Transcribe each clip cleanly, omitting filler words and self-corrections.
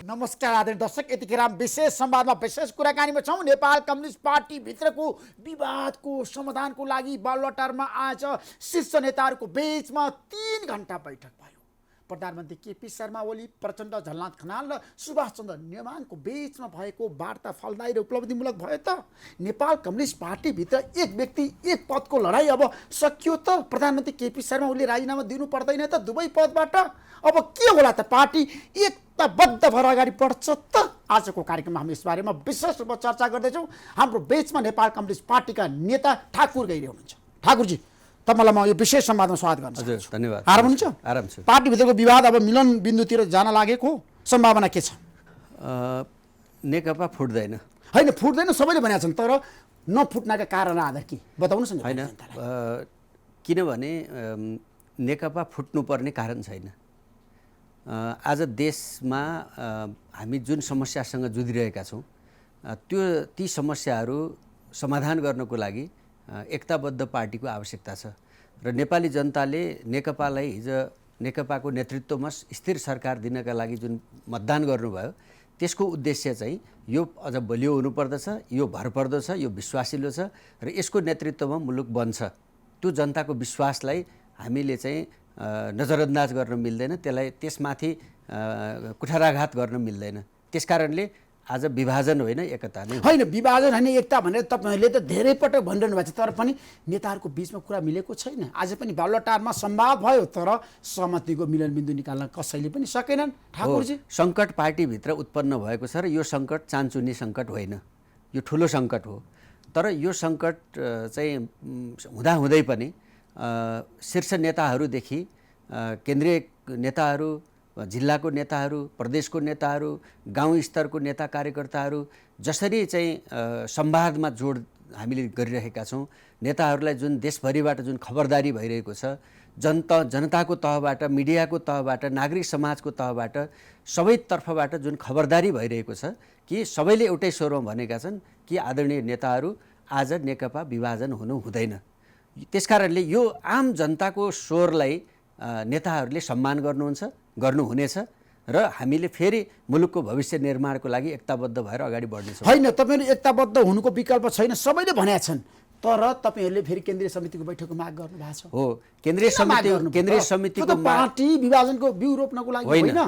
नमस्कार आदरणीय दर्शक, यतिखेर हामी विशेष संवादमा विशेष कुराकानीमा छौँ। नेपाल कम्युनिस्ट पार्टी भित्रको विवादको समाधानको लागि बालुवाटारमा आज शीर्ष नेताहरूको बीचमा 3 घण्टा बैठक भयो। प्रधानमन्त्री केपी शर्मा ओली, प्रचण्ड, झलनाथ खनाल र सुभाष चन्द्र नेमाङको बीचमा भएको वार्ता फलदायी र उपलब्धिमूलक भयो त? नेपाल कम्युनिस्ट पार्टीभित्र एक व्यक्ति एक पदको लडाइँ अब सकियो त? प्रधानमन्त्री केपी शर्मा ओलीले राजीनामा दिनु पर्दैन त दुवै पदबाट? अब के होला त? पार्टी एकताबद्ध भएर अगाडि बढ्छ त? आजको कार्यक्रममा हामी यसबारेमा विशेष रूपमा चर्चा गर्दैछौँ। हाम्रो बीचमा नेपाल कम्युनिस्ट पार्टीका नेता ठाकुर गैरे हुनुहुन्छ। ठाकुरजी, तपाईँलाई म यो विशेष संवादमा स्वागत गर्न चाहन्छु। हजुर, धन्यवाद। आराम हुनुहुन्छ? आराम छु। पार्टीभित्रको विवाद अब मिलन बिन्दुतिर जान लागेको सम्भावना के छ? नेकपा फुट्दैन। होइन, फुट्दैन सबैले भनेका छन्, तर नफुट्नका कारण आधार के बताउनुहोस् न। होइन, किनभने नेकपा फुट्नुपर्ने कारण छैन। आज देशमा हामी जुन समस्यासँग जुधिरहेका छौँ ती समस्याहरू समाधान गर्नको लागि एकताबद्ध पार्टीको आवश्यकता छ र नेपाली जनताले नेकपालाई हिजो नेकपाको नेतृत्वमा स्थिर सरकार दिनका लागि जुन मतदान गर्नुभयो त्यसको उद्देश्य चाहिँ यो अझ बलियो हुनुपर्दछ, यो भरपर्दो छ, यो विश्वासिलो छ र यसको नेतृत्वमा मुलुक बन्छ। त्यो जनताको विश्वासलाई हामीले चाहिँ नजरअन्दाज गर्न मिल्दैन, त्यसलाई त्यसमाथि कुठाराघात गर्न मिल्दैन। त्यसकारणले आज विभाजन होइन एकता नै। होइन, विभाजन होइन एकता भनेर तपाईँहरूले त धेरै पटक भनिरहनु भएको छ, तर पनि नेताहरूको बिचमा कुरा मिलेको छैन। आज पनि बालुवाटारमा संवाद भयो, तर सहमतिको मिलनबिन्दु निकाल्न कसैले पनि सकेनन्। ठाकुरजी, सङ्कट पार्टीभित्र उत्पन्न भएको छ र यो सङ्कट चान्चुने सङ्कट होइन, यो ठुलो सङ्कट हो। तर यो सङ्कट चाहिँ हुँदाहुँदै पनि शीर्ष नेताहरूदेखि केन्द्रीय नेताहरू, जिल्लाको नेताहरू, प्रदेशको नेताहरू, गाउँ स्तरको नेता कार्यकर्ताहरू जसरी चाहिँ संवादमा जोड हामीले गरिरहेका छौँ, नेताहरूलाई जुन देशभरिबाट जुन खबरदारी भइरहेको छ, जनताको तहबाट, मिडियाको तहबाट, नागरिक समाजको तहबाट, सबै तर्फबाट जुन खबरदारी भइरहेको छ कि सबैले एउटै स्वरमा भनेका छन् कि आदरणीय नेताहरू, आज नेकपा विभाजन हुनु हुँदैन। त्यसकारणले यो आम जनताको स्वरलाई नेताहरूले सम्मान गर्नुहुनेछ र हामीले फेरि मुलुकको भविष्य निर्माणको लागि एकताबद्ध भएर अगाडि बढ्नेछौँ। होइन, तपाईँहरू एकताबद्ध हुनुको विकल्प छैन, सबैले भनेका छन्, तर तपाईँहरूले फेरि केन्द्रीय समितिको बैठकको माग गर्नु भएको छ। हो, केन्द्रीय समितिको पार्टी विभाजनको बिउ रोप्नको लागि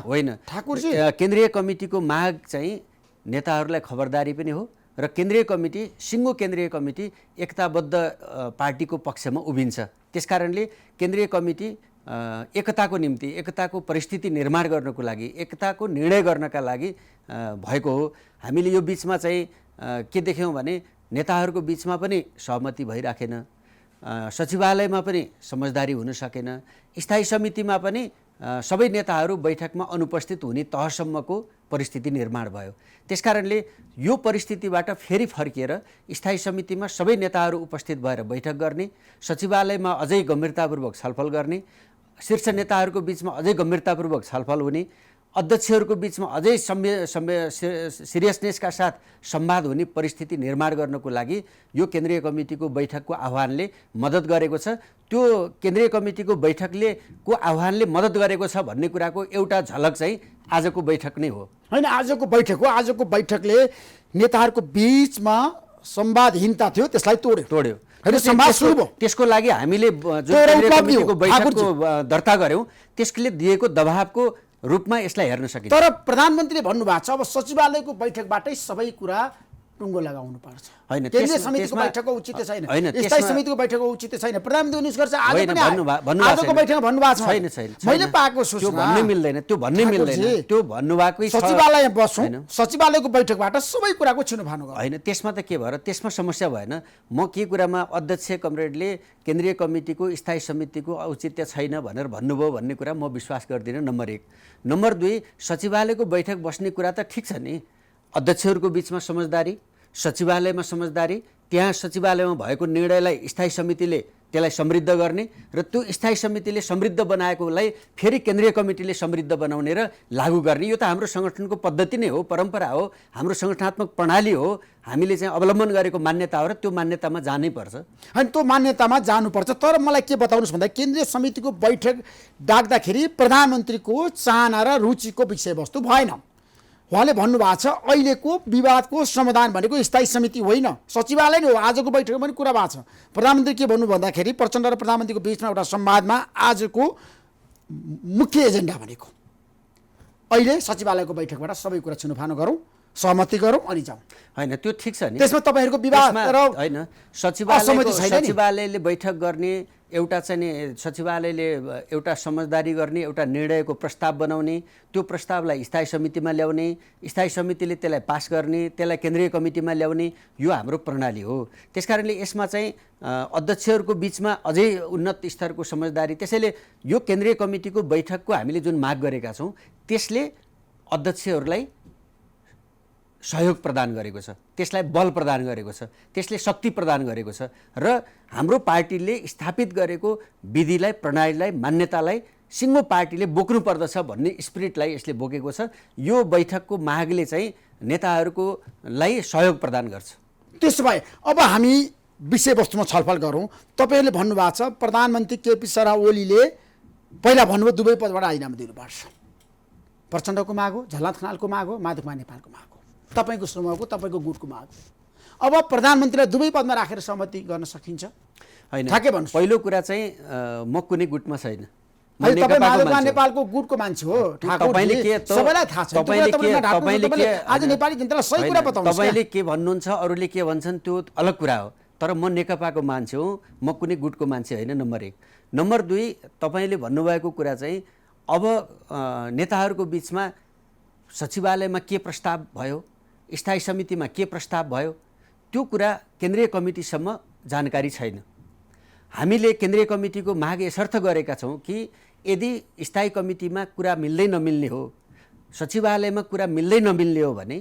होइन ठाकुरजी। केन्द्रीय कमिटीको माग चाहिँ नेताहरूलाई खबरदारी पनि हो र केन्द्रीय कमिटी, सिङ्गो केन्द्रीय कमिटी एकताबद्ध पार्टीको पक्षमा उभिन्छ। त्यसकारणले केन्द्रीय कमिटी एकताको निम्ति, एकताको परिस्थिति निर्माण गर्नको लागि, एकताको निर्णय गर्नका लागि भएको हो। हामीले यो बिचमा चाहिँ के देख्यौँ भने नेताहरूको बिचमा पनि सहमति भइराखेन, सचिवालयमा पनि समझदारी हुन सकेन, स्थायी समितिमा पनि सबै नेताहरू बैठकमा अनुपस्थित हुने तहसम्मको परिस्थिति निर्माण भयो। त्यसकारणले यो परिस्थितिबाट फेरि फर्किएर स्थायी समितिमा सबै नेताहरू उपस्थित भएर बैठक गर्ने, सचिवालयमा अझै गम्भीरतापूर्वक छलफल गर्ने, शीर्ष नेताहरूको बिचमा अझै गम्भीरतापूर्वक छलफल हुने, अध्यक्षहरूको बिचमा अझै सिरियसनेसका साथ संवाद हुने परिस्थिति निर्माण गर्नको लागि यो केन्द्रीय कमिटीको बैठकको आह्वानले मद्दत गरेको छ। त्यो केन्द्रीय कमिटीको बैठकको आह्वानले मद्दत गरेको छ भन्ने कुराको एउटा झलक चाहिँ आजको बैठक नै हो। होइन, आजको बैठक हो। आजको बैठकले नेताहरूको बिचमा संवादहीनता थियो, त्यसलाई तोड्यो। त्यसको लागि हामीले जुन केन्द्रीय कमिटीको बैठकको दर्ता गऱ्यौँ त्यसले दिएको दबावको रूपमा यसलाई हेर्न सकिन्छ। तर प्रधानमन्त्रीले भन्नुभएको छ अब सचिवालयको बैठकबाटै सबै कुरा टुङ्गो लगाउनु पर्छ। होइन, केन्द्रीय समितिको बैठकको उचित छैन, स्थायी समितिको बैठकको उचित छैन। प्रधानमन्त्री निष्कर्ष आज पनि आजको बैठकमा भन्नुभएको छ। मैले पाएको सूचना त्यो भन्नै मिल्दैन, त्यो भन्नुभएको सचिवालय बस्छौँ, सचिवालयको बैठकबाट सबै कुराको छिनोफानो गर्नु। होइन, त्यसमा त के भएर त्यसमा समस्या भएन। म के कुरामा अध्यक्ष कमरेडले केन्द्रीय कमिटीको स्थायी समितिको औचित्य छैन भनेर भन्नुभयो भन्ने कुरा म विश्वास गर्दिनँ, नम्बर 1। नम्बर 2, सचिवालयको बैठक बस्ने कुरा त ठिक छ नि, अध्यक्षहरूको बिचमा समझदारी, सचिवालयमा समझदारी, त्यहाँ सचिवालयमा भएको निर्णयलाई स्थायी समितिले त्यसलाई समृद्ध गर्ने र त्यो स्थायी समितिले समृद्ध बनाएकोलाई फेरि केन्द्रीय कमिटीले समृद्ध बनाउने र लागू गर्ने। यो त हाम्रो सङ्गठनको पद्धति नै हो, परम्परा हो, हाम्रो सङ्गठनात्मक प्रणाली हो। हामीले चाहिँ अवलम्बन गरेको मान्यता हो र त्यो मान्यतामा जानै पर्छ। अनि त्यो मान्यतामा जानुपर्छ। तर मलाई के बताउनुहोस् भन्दा केन्द्रीय समितिको बैठक डाक्दाखेरि प्रधानमन्त्रीको चाहना र रुचिको विषयवस्तु भएन। उहाँले भन्नुभएको छ अहिलेको विवादको समाधान भनेको स्थायी समिति होइन, सचिवालय नै हो। आजको बैठकमा पनि कुरा भएको छ। प्रधानमन्त्री के भन्नु भन्दाखेरि प्रचण्ड र प्रधानमन्त्रीको बिचमा एउटा संवादमा आजको मुख्य एजेन्डा भनेको अहिले सचिवालयको बैठकबाट सबै कुरा छुनुफानो गरौँ, सहमति गरौँ अनि जाउँ। होइन त्यो ठिक छ नि, त्यसमा तपाईँहरूको विवाद र होइन सचिवालयले बैठक गर्ने एउटा चाहिँ नि सचिवालयले एउटा समझदारी गर्ने एउटा निर्णयको प्रस्ताव बनाउने, त्यो प्रस्तावलाई स्थायी समितिमा ल्याउने, स्थायी समितिले त्यसलाई पास गर्ने, त्यसलाई केन्द्रीय कमिटीमा ल्याउने, यो हाम्रो प्रणाली हो। त्यसकारणले यसमा चाहिँ अध्यक्षहरूको बिचमा अझै उन्नत स्तरको समझदारी, त्यसैले यो केन्द्रीय कमिटीको बैठकको हामीले जुन माग गरेका छौँ त्यसले अध्यक्षहरूलाई सहयोग प्रदान गरेको छ, त्यसलाई बल प्रदान गरेको छ, त्यसले शक्ति प्रदान गरेको छ र हाम्रो पार्टीले स्थापित गरेको विधिलाई, प्रणालीलाई, मान्यतालाई सिङ्गो पार्टीले बोक्नु पर्दछ भन्ने स्पिरिटलाई यसले बोकेको छ। यो बैठकको मागले चाहिँ नेताहरूकोलाई सहयोग प्रदान गर्छ। त्यसो भए अब हामी विषयवस्तुमा छलफल गरौँ। तपाईँहरूले भन्नुभएको छ प्रधानमन्त्री केपी शर्मा ओलीले पहिला भन्नुभयो दुवै पदबाट राजीनामा दिनुपर्छ। प्रचण्डको माग हो, झलनाथ खनालको माग हो, माधवकुमार नेपालको माग हो, तपाईँको समूहको, तपाईँको गुटको माग हो। अब प्रधानमन्त्रीलाई दुवै पदमा राखेर सहमति गर्न सकिन्छ? होइन, ठ्याक्कै भन्नुहोस्। पहिलो कुरा चाहिँ म कुनै गुटमा छैन। तपाईँ माधवकुमार नेपालको गुटको मान्छे हो। सबैलाई थाहा छ। आज नेपाली जनतालाई सही कुरा बताउनुहोस्। तपाईँले के भन्नुहुन्छ, अरूले के भन्छन् त्यो अलग कुरा हो, तर म नेकपाको मान्छे हो, म कुनै गुटको मान्छे होइन, नम्बर 1। नम्बर 2, तपाईँले भन्नुभएको कुरा चाहिँ अब नेताहरूको बिचमा सचिवालयमा के प्रस्ताव भयो, स्थायी समितिमा के प्रस्ताव भयो, त्यो कुरा केन्द्रीय कमिटीसम्म जानकारी छैन। हामीले केन्द्रीय कमिटीको माग यसर्थ गरेका छौँ कि यदि स्थायी कमिटीमा कुरा मिल्दै नमिल्ने हो, सचिवालयमा कुरा मिल्दै नमिल्ने हो भने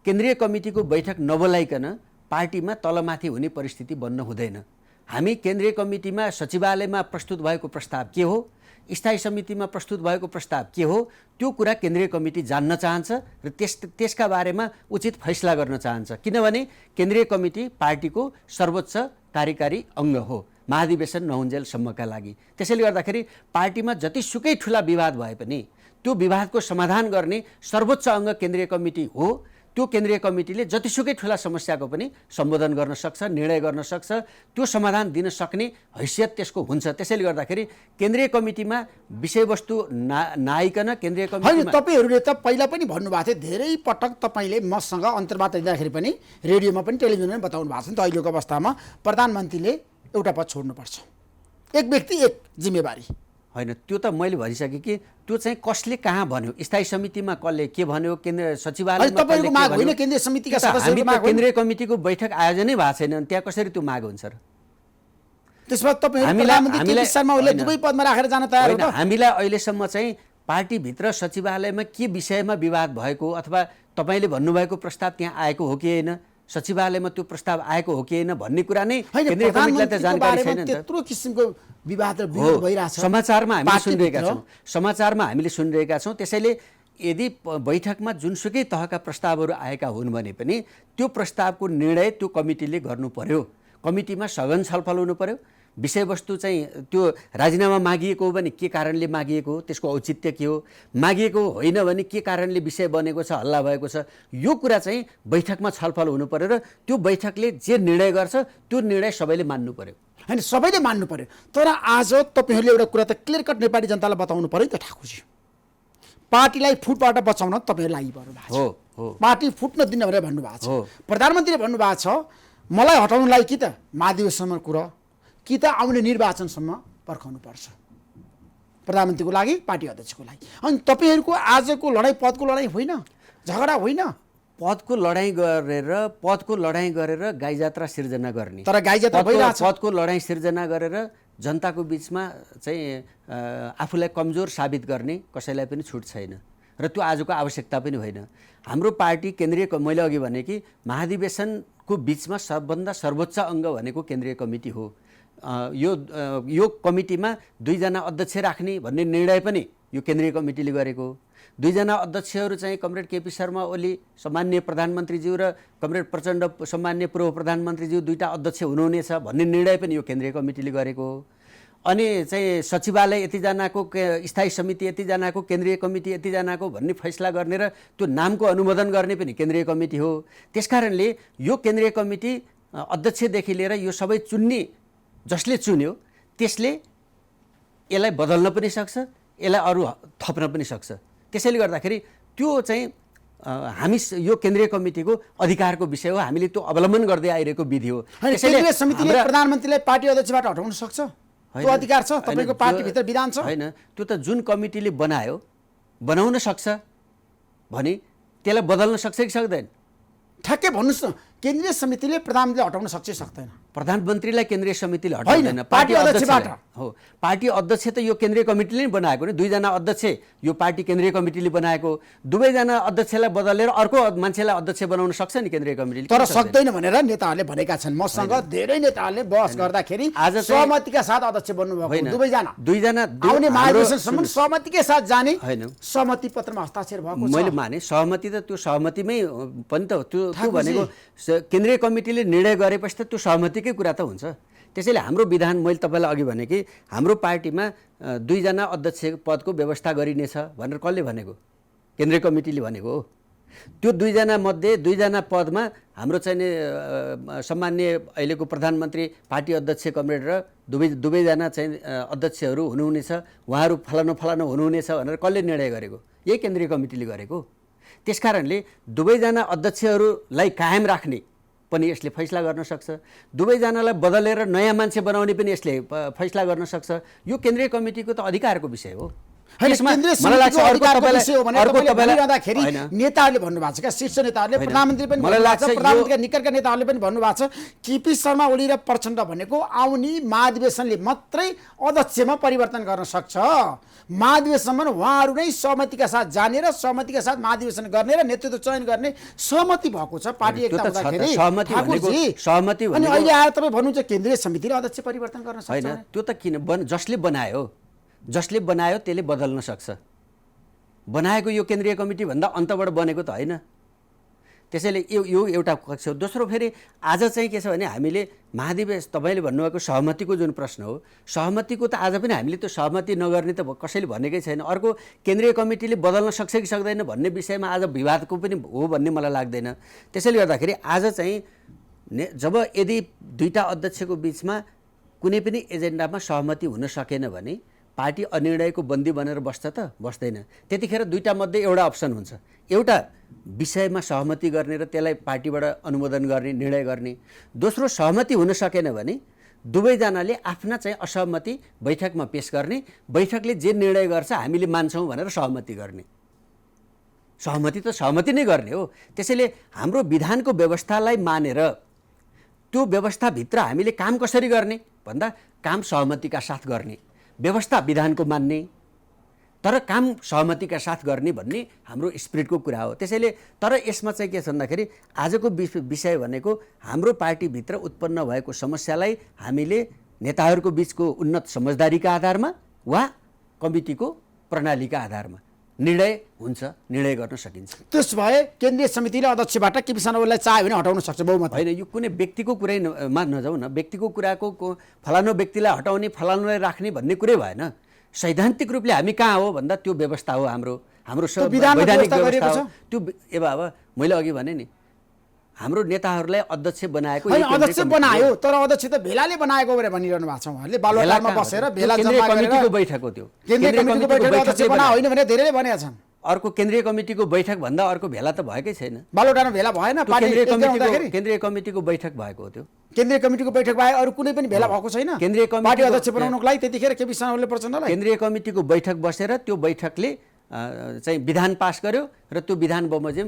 केन्द्रीय कमिटीको बैठक नबोलाइकन पार्टीमा तलमाथि हुने परिस्थिति बन्न हुँदैन। हामी केन्द्रीय कमिटीमा सचिवालयमा प्रस्तुत भएको प्रस्ताव के हो, स्थायी समितिमा प्रस्तुत भएको प्रस्ताव के हो, त्यो कुरा केन्द्रीय कमिटी जान्न चाहन्छ र त्यसका बारेमा उचित फैसला गर्न चाहन्छ। किनभने केन्द्रीय कमिटी पार्टीको सर्वोच्च कार्यकारी अङ्ग हो महाधिवेशन नहुन्जेलसम्मका लागि। त्यसैले गर्दाखेरि पार्टीमा जतिसुकै ठुला विवाद भए पनि त्यो विवादको समाधान गर्ने सर्वोच्च अङ्ग केन्द्रीय कमिटी हो। त्यो केन्द्रीय कमिटीले जतिसुकै ठुला समस्याको पनि सम्बोधन गर्न सक्छ, निर्णय गर्न सक्छ, त्यो समाधान दिन सक्ने हैसियत त्यसको हुन्छ। त्यसैले गर्दाखेरि केन्द्रीय कमिटीमा विषयवस्तु नआइकन केन्द्रीय कमिटीमा तपाईँहरूले त पहिला पनि भन्नुभएको थियो, धेरै पटक तपाईँले मसँग अन्तर्वार्ता दिँदाखेरि पनि रेडियोमा पनि टेलिभिजनमा पनि बताउनु भएको छ नि त, अहिलेको अवस्थामा प्रधानमन्त्रीले एउटा पद छोड्नुपर्छ, एक व्यक्ति एक जिम्मेवारी। होइन, त्यो त मैले भनिसकेँ कि त्यो चाहिँ कसले कहाँ भन्यो, स्थायी समितिमा कसले के भन्यो, केन्द्र सचिवालयमा तपाईँको माग होइन, केन्द्रीय समितिका सदस्यहरूको माग। केन्द्रीय कमिटीको बैठक आयोजनै भएको छैन, त्यहाँ कसरी त्यो माग हुन्छ र? त्यसमा तपाईँले दुवै पदमा राखेर जान तयार हो? हामीलाई अहिलेसम्म चाहिँ पार्टीभित्र सचिवालयमा के विषयमा विवाद भएको अथवा तपाईँले भन्नुभएको प्रस्ताव त्यहाँ आएको हो कि होइन, सचिवालयमा त्यो प्रस्ताव आएको हो कि होइन भन्ने कुरा नै केन्द्रीय कमिटीलाई त जानकारी छैन नि त। त्यत्रो किसिमको विवाद र विरोध भइरहेछ, समाचारमा हामीले सुनिरहेका छौँ। त्यसैले यदि बैठकमा जुनसुकै तहका प्रस्तावहरू आएका हुन् भने पनि त्यो प्रस्तावको निर्णय त्यो कमिटीले गर्नु पर्यो। कमिटीमा सघन छलफल हुनु पर्यो। विषयवस्तु चाहिँ त्यो राजीनामा मागिएको हो भने के कारणले मागिएको हो, त्यसको औचित्य के हो, मागिएको होइन भने के कारणले विषय बनेको छ, हल्ला भएको छ, यो कुरा चाहिँ बैठकमा छलफल हुनु पर्यो र त्यो बैठकले जे निर्णय गर्छ त्यो निर्णय सबैले मान्नु पर्यो। होइन, सबैले मान्नु पर्यो। तर आज तपाईँहरूले एउटा कुरा त क्लियर कट नेपाली जनतालाई बताउनु पर्यो नि त ठाकुरजी, पार्टीलाई फुटबाट बचाउन तपाईँहरू लागि पर्नु भएको छ। पार्टी फुट्न दिन्न भनेर भन्नुभएको छ। प्रधानमन्त्रीले भन्नुभएको छ मलाई हटाउनुलाई कि त महाधिवेशनमा कुरा कि त आउने निर्वाचनसम्म पर्खाउनु पर्छ, प्रधानमन्त्रीको लागि, पार्टी अध्यक्षको लागि। अनि तपाईँहरूको आजको लडाइँ पदको लडाइँ होइन, झगडा होइन, पदको लडाइँ गरेर गाई जात्रा सिर्जना गर्ने। तर गाई जात्रा भइरहेछ। पदको लडाइँ सिर्जना गरेर जनताको बिचमा चाहिँ आफूलाई कमजोर साबित गर्ने कसैलाई पनि छुट छैन र त्यो आजको आवश्यकता पनि होइन। हाम्रो पार्टी केन्द्रीय, मैले अघि भने कि महाधिवेशनको बिचमा सबभन्दा सर्वोच्च अङ्ग भनेको केन्द्रीय कमिटी हो। यो कमिटीमा 2 जना अध्यक्ष राख्ने भन्ने निर्णय पनि यो केन्द्रीय कमिटीले गरेको हो। 2 जना अध्यक्षहरू चाहिँ कमरेड केपी शर्मा ओली सम्माननीय प्रधानमन्त्रीज्यू र कमरेड प्रचण्ड सम्माननीय पूर्व प्रधानमन्त्रीज्यू 2टा अध्यक्ष हुनुहुनेछ भन्ने निर्णय पनि यो केन्द्रीय कमिटीले गरेको हो। अनि चाहिँ सचिवालय यतिजनाको स्थायी समिति यतिजनाको केन्द्रीय कमिटी यतिजनाको भन्ने फैसला गर्ने र त्यो नामको अनुमोदन गर्ने पनि केन्द्रीय कमिटी हो। त्यसकारणले यो केन्द्रीय कमिटी अध्यक्षदेखि लिएर यो सबै चुन्ने जसले चुन्यो त्यसले यसलाई बदल्न पनि सक्छ, यसलाई अरू थप्न पनि सक्छ। त्यसैले गर्दाखेरि त्यो चाहिँ हामी यो केन्द्रीय कमिटीको अधिकारको विषय हो, हामीले त्यो अवलम्बन गर्दै आइरहेको विधि हो। केन्द्रीय समितिले प्रधानमन्त्रीलाई पार्टी अध्यक्षबाट हटाउन सक्छ, त्यो अधिकार छ तपाईको पार्टीभित्र विधान छ होइन? त्यो त जुन कमिटीले बनायो बनाउन सक्छ भने त्यसलाई बदल्न सक्छ कि सक्दैन? ठ्याक्कै भन्नुहोस् न, केन्द्रीय समितिले प्रधानमन्त्रीले हटाउन सक्छ सक्दैन? प्रधानमन्त्रीलाई केन्द्रीय समितिले हटाउँदैन, पार्टी अध्यक्षबाट हो। पार्टी अध्यक्ष त यो केन्द्रीय कमिटीले नै बनाएको नि, दुईजना अध्यक्ष यो पार्टी केन्द्रीय कमिटीले बनाएको, दुवैजना अध्यक्षलाई बदलेर अर्को मान्छेलाई अध्यक्ष बनाउन सक्छ नि केन्द्रीय कमिटीले? तर सक्दैन भनेर नेताहरूले भनेका छन्। मसँग धेरै नेताहरूले बहस गर्दाखेरि आज सहमतिका साथ अध्यक्ष बन्नुभएको दुईजना आउने महाधिवेशनसम्म सहमतिकै साथ जाने सहमति पत्रमा हस्ताक्षर भएको छ। मैले माने सहमति त त्यो सहमतिमै पनि त त्यो भनेको केन्द्रीय कमिटीले निर्णय गरेपछि त त्यो सहमतिकै कुरा त हुन्छ। त्यसैले हाम्रो विधान मैले तपाईँलाई अघि भने कि हाम्रो पार्टीमा दुईजना अध्यक्ष पदको व्यवस्था गरिनेछ भनेर कसले भनेको? केन्द्रीय कमिटीले भनेको हो। त्यो दुईजना मध्ये दुईजना पदमा हाम्रो चाहिँ सम्माननीय अहिलेको प्रधानमन्त्री, पार्टी अध्यक्ष कमरेड र दुवैजना चाहिँ अध्यक्षहरू हुनुहुनेछ, उहाँहरू फलानु फलानु हुनुहुनेछ भनेर कसले निर्णय गरेको? यही केन्द्रीय कमिटीले गरेको। त्यसकारणले दुवैजना अध्यक्षहरूलाई कायम राख्ने पनि यसले फैसला गर्न सक्छ, दुवैजनालाई बदलेर नयाँ मान्छे बनाउने पनि यसले फैसला गर्न सक्छ। यो केन्द्रीय कमिटीको त अधिकारको विषय हो। नेताहरूले भन्नुभएको छ क्या, शीर्ष नेताहरूले, प्रधानमन्त्री पनि प्रधानमन्त्रीका निकटका नेताहरूले पनि भन्नुभएको छ केपी शर्मा ओली र प्रचण्ड भनेको आउने महाधिवेशनले मात्रै अध्यक्षमा परिवर्तन गर्न सक्छ। महाधिवेशनमा उहाँहरू नै सहमतिका साथ जाने र सहमतिका साथ महाधिवेशन गर्ने र नेतृत्व चयन गर्ने सहमति भएको छ पार्टी एकता हुँदाखेरि। अनि अहिले आएर तपाईँ भन्नुहुन्छ केन्द्रीय समितिले अध्यक्ष परिवर्तन गर्न सक्छ? त्यो त किन जसले बनायो त्यसले बदल्न सक्छ। बनाएको यो केन्द्रीय कमिटी भन्दा अन्तबाट बनेको त होइन। त्यसैले यो एउटा पक्ष हो। दोस्रो फेरि आज चाहिँ के छ भने हामीले महाधिवेशन, तपाईँले भन्नुभएको सहमतिको जुन प्रश्न हो, सहमतिको त आज पनि हामीले त्यो सहमति नगर्ने त कसैले भनेकै छैन। अर्को केन्द्रीय कमिटीले बदल्न सक्छ कि सक्दैन भन्ने विषयमा आज विवादको पनि हो भन्ने मलाई लाग्दैन। त्यसैले गर्दाखेरि आज चाहिँ जब यदि दुईटा अध्यक्षको बिचमा कुनै पनि एजेन्डामा सहमति हुन सकेन भने पार्टी अनिर्णयको बन्दी बनेर बस्छ त? बस्दैन। त्यतिखेर दुईटा मध्ये एउटा अप्सन हुन्छ, एउटा विषयमा सहमति गर्ने र त्यसलाई पार्टीबाट अनुमोदन गर्ने, निर्णय गर्ने। दोस्रो, सहमति हुन सकेन भने दुवैजनाले आफ्ना चाहिँ असहमति बैठकमा पेश गर्ने, बैठकले जे निर्णय गर्छ हामीले मान्छौँ भनेर सहमति गर्ने। सहमति त सहमति नै गर्ने हो। त्यसैले हाम्रो विधानको व्यवस्थालाई मानेर त्यो व्यवस्थाभित्र हामीले काम कसरी गर्ने भन्दा काम सहमतिका साथ गर्ने, व्यवस्था विधानको मान्ने तर काम सहमतिका साथ गर्ने भन्ने हाम्रो स्पिरिटको कुरा हो। त्यसैले तर यसमा चाहिँ के छ भन्दाखेरि आजको विषय भनेको हाम्रो पार्टीभित्र उत्पन्न भएको समस्यालाई हामीले नेताहरूको बिचको उन्नत समझदारीका आधारमा वा कमिटीको प्रणालीका आधारमा निर्णय हुन्छ, निर्णय गर्न सकिन्छ। त्यस भए केन्द्रीय समितिले अध्यक्षबाट केपी शर्मा ओलीलाई चाह्यो भने हटाउन सक्छ बहुमत? होइन, यो कुनै व्यक्तिको कुरैमा नजाउँ न। व्यक्तिको कुराको फलानु व्यक्तिलाई हटाउने फलानुलाई राख्ने भन्ने कुरै भएन। सैद्धान्तिक रूपले हामी कहाँ हो भन्दा त्यो व्यवस्था हो, हाम्रो वैधानिक व्यवस्था हो त्यो। अब मैले अघि भने नि हाम्रो नेताहरूलाई अध्यक्ष बनाएको, अध्यक्ष बनायो तर अध्यक्ष त भेलाले बनाएको भनेर भनिरहनु भएको छ उहाँले। बालुवाटारमा बसेर भेला जम्मा गरेर कमिटीको बैठक हो त्यो। केन्द्रीय कमिटीको बैठक अध्यक्ष बना होइन भने धेरैले भनेका छन्। अर्को केन्द्रीय कमिटीको बैठक भन्दा अर्को भेला त भएकै छैन। बालुवाटारमा भेला भएन, केन्द्रीय कमिटीको बैठक भएको हो त्यो। केन्द्रीय कमिटीको बैठक बाहेक अरू कुनै पनि भेला भएको छैन केन्द्रीय पार्टी अध्यक्ष बनाउनको लागि। त्यतिखेर केपी शर्मा ओलीले प्रचण्डलाई केन्द्रीय कमिटीको बैठक बसेर त्यो बैठकले चाहिँ विधान पास गर्यो र त्यो विधान बमोजिम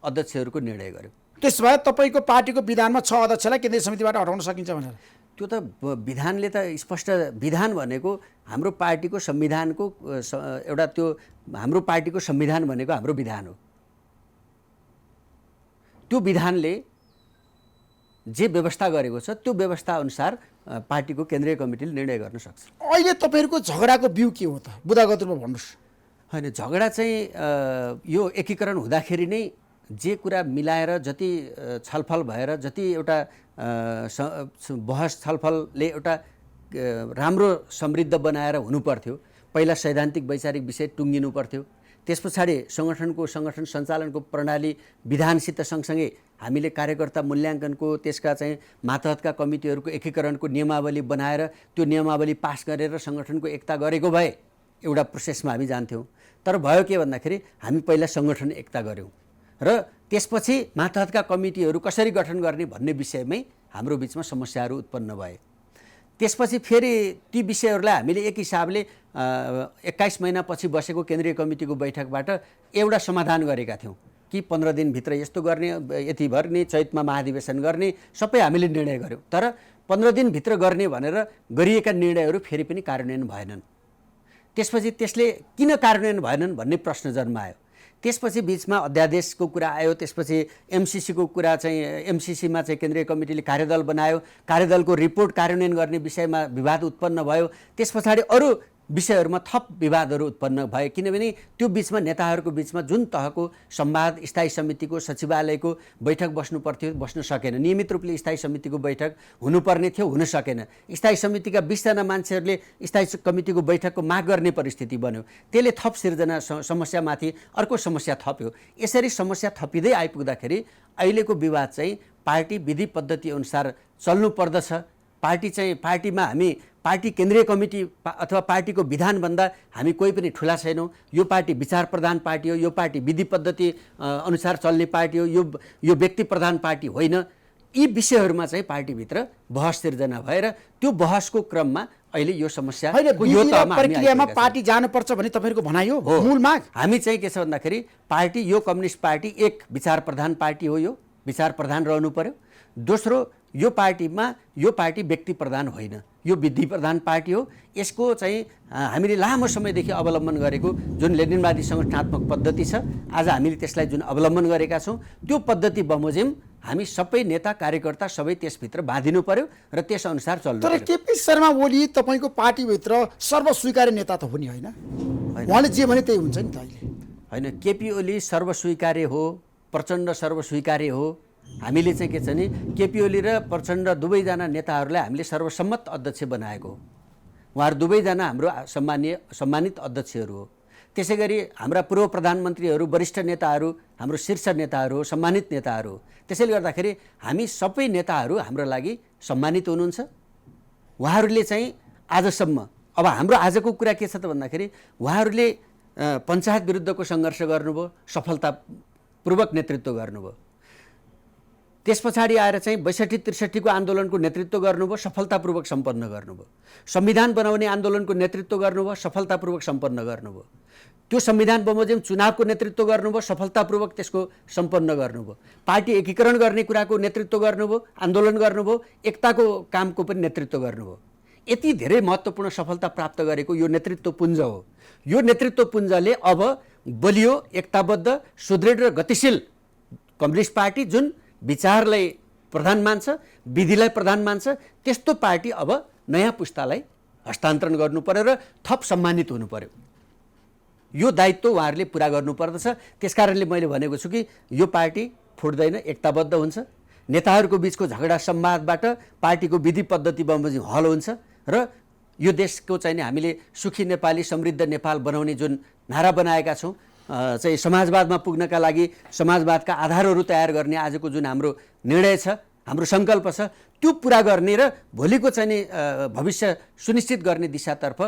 अध्यक्षहरूको निर्णय गर्यो। त्यस भए तपाईँको पार्टीको विधानमा 6 अध्यक्षलाई केन्द्रीय समितिबाट हटाउन सकिन्छ भनेर? त्यो त विधानले त स्पष्ट, विधान भनेको हाम्रो पार्टीको संविधानको एउटा त्यो हाम्रो पार्टीको संविधान भनेको हाम्रो विधान हो। त्यो विधानले जे व्यवस्था गरेको छ त्यो व्यवस्था अनुसार पार्टीको केन्द्रीय कमिटीले निर्णय गर्न सक्छ। अहिले तपाईँहरूको झगडाको बिउ के हो त? बुदागत रूपमा भन्नुहोस्। होइन, झगडा चाहिँ यो एकीकरण हुँदाखेरि नै जे कुरा मिलाएर जति छलफल भएर जति एउटा बहस छलफलले एउटा राम्रो समृद्ध बनाएर हुनुपर्थ्यो। पहिला सैद्धान्तिक वैचारिक विषय टुङ्गिनु पर्थ्यो। त्यस पछाडि सङ्गठन सञ्चालनको प्रणाली विधानसित सँगसँगै हामीले कार्यकर्ता मूल्याङ्कनको त्यसका चाहिँ मातहतका कमिटीहरूको एकीकरणको नियमावली बनाएर त्यो नियमावली पास गरेर सङ्गठनको एकता गरेको भए एउटा प्रोसेसमा हामी जान्थ्यौँ। तर भयो के भन्दाखेरि हामी पहिला सङ्गठन एकता गऱ्यौँ र त्यसपछि मातहतका कमिटीहरू कसरी गठन गर्ने भन्ने विषयमै हाम्रो बिचमा समस्याहरू उत्पन्न भए। त्यसपछि फेरि ती विषयहरूलाई हामीले एक हिसाबले 21 महिनापछि बसेको केन्द्रीय कमिटीको बैठकबाट एउटा समाधान गरेका थियौँ कि 15 दिनभित्र यस्तो गर्ने, यति भर्ने, चैतमा महाधिवेशन गर्ने, सबै हामीले निर्णय गऱ्यौँ। तर 15 दिनभित्र गर्ने भनेर गरिएका निर्णयहरू फेरि पनि कार्यान्वयन भएनन्। त्यसपछि त्यसले किन कार्यान्वयन भएनन् भन्ने प्रश्न जन्मायो। त्यसपछि बिचमा अध्यादेशको कुरा आयो। त्यसपछि एमसिसीको कुरा चाहिँ एमसिसीमा चाहिँ केन्द्रीय कमिटीले कार्यदल बनायो। कार्यदलको रिपोर्ट कार्यान्वयन गर्ने विषयमा विवाद उत्पन्न भयो। त्यस पछाडि अरू विषयहरूमा थप विवादहरू उत्पन्न भए, किनभने त्यो बिचमा नेताहरूको बिचमा जुन तहको संवाद स्थायी समितिको सचिवालयको बैठक बस्नु पर्थ्यो बस्न सकेन। नियमित रूपले स्थायी समितिको बैठक हुनुपर्ने थियो, हुन सकेन। स्थायी समितिका 20 जना मान्छेहरूले स्थायी कमिटीको बैठकको माग गर्ने परिस्थिति बन्यो। त्यसले थप सिर्जना समस्यामाथि अर्को समस्या थप्यो। यसरी समस्या थपिँदै आइपुग्दाखेरि अहिलेको विवाद चाहिँ पार्टी विधि पद्धति अनुसार चल्नु पर्दछ। पार्टीमा हामी पार्टी केन्द्रीय कमिटी अथवा पार्टीको विधानभन्दा हामी कोही पनि ठुला छैनौँ। यो पार्टी विचार प्रधान पार्टी हो, यो पार्टी विधि पद्धति अनुसार चल्ने पार्टी हो, यो व्यक्ति प्रधान पार्टी होइन। यी विषयहरूमा चाहिँ पार्टीभित्र बहस सिर्जना भएर त्यो बहसको क्रममा अहिले यो समस्या प्रक्रियामा पार्टी जानुपर्छ भन्ने तपाईँहरूको भनाइ हो मूल माग। हामी चाहिँ के छ भन्दाखेरि पार्टी, यो कम्युनिस्ट पार्टी एक विचार प्रधान पार्टी हो, यो विचार प्रधान रहनु पर्यो। दोस्रो, यो पार्टी व्यक्ति प्रधान होइन, यो विधि प्रधान पार्टी हो। यसको चाहिँ हामीले लामो समयदेखि अवलम्बन गरेको जुन लेनिनवादी सङ्गठनात्मक पद्धति छ, आज हामीले त्यसलाई जुन अवलम्बन गरेका छौँ, त्यो पद्धति बमोजिम हामी सबै नेता कार्यकर्ता सबै त्यसभित्र बाँधिनु पर्यो र त्यसअनुसार चल्नु पर्यो। तर केपी शर्मा ओली तपाईँको पार्टीभित्र सर्वस्वीकार्य नेता त हो नि, होइन? उहाँले जे भने त्यही हुन्छ नि त अहिले, होइन? केपी ओली सर्वस्वीकार्य हो, प्रचण्ड सर्वस्वीकार्य हो। हामीले चाहिँ के छ नि, केपी ओली र प्रचण्ड दुवैजना नेताहरूलाई हामीले सर्वसम्मत अध्यक्ष बनाएको हो। उहाँहरू दुवैजना हाम्रो सम्मानित अध्यक्षहरू हो। त्यसै गरी हाम्रा पूर्व प्रधानमन्त्रीहरू, वरिष्ठ नेताहरू हाम्रो शीर्ष नेताहरू हो, सम्मानित नेताहरू हो। त्यसैले गर्दाखेरि हामी सबै नेताहरू हाम्रो लागि सम्मानित हुनुहुन्छ। उहाँहरूले चाहिँ आजसम्म, अब हाम्रो आजको कुरा के छ त भन्दाखेरि उहाँहरूले पञ्चायत विरुद्धको सङ्घर्ष गर्नुभयो, सफलतापूर्वक नेतृत्व गर्नुभयो। त्यस पछाडि आएर चाहिँ 62-63 आन्दोलनको नेतृत्व गर्नुभयो, सफलतापूर्वक सम्पन्न गर्नुभयो। संविधान बनाउने आन्दोलनको नेतृत्व गर्नुभयो, सफलतापूर्वक सम्पन्न गर्नुभयो। त्यो संविधान बमोजिम चुनावको नेतृत्व गर्नुभयो, सफलतापूर्वक त्यसको सम्पन्न गर्नुभयो। पार्टी एकीकरण गर्ने कुराको नेतृत्व गर्नुभयो, आन्दोलन गर्नुभयो, एकताको कामको पनि नेतृत्व गर्नुभयो। यति धेरै महत्त्वपूर्ण सफलता प्राप्त गरेको यो नेतृत्व पुञ्ज हो। यो नेतृत्व पुञ्जले अब बलियो, एकताबद्ध, सुदृढ र गतिशील कम्युनिस्ट पार्टी जुन विचारलाई प्रधान मान्छ, विधिलाई प्रधान मान्छ, त्यस्तो पार्टी अब नयाँ पुस्तालाई हस्तान्तरण गर्नु पर्यो र थप सम्मानित हुनु पर्यो। यो दायित्व उहाँहरूले पुरा गर्नुपर्दछ। त्यसकारणले मैले भनेको छु कि यो पार्टी फुट्दैन, एकताबद्ध हुन्छ। नेताहरूको बिचको झगडा संवादबाट पार्टीको विधि पद्धति बमोजिम हल हुन्छ र यो देशको चाहिँ हामीले सुखी नेपाली, समृद्ध नेपाल बनाउने जुन नारा बनाएका छौँ, चाहिँ समाजवादमा पुग्नका लागि समाजवादका आधारहरू तयार गर्ने आजको जुन हाम्रो निर्णय छ, हाम्रो सङ्कल्प छ, त्यो पुरा गर्ने र भोलिको चाहिँ भविष्य सुनिश्चित गर्ने दिशातर्फ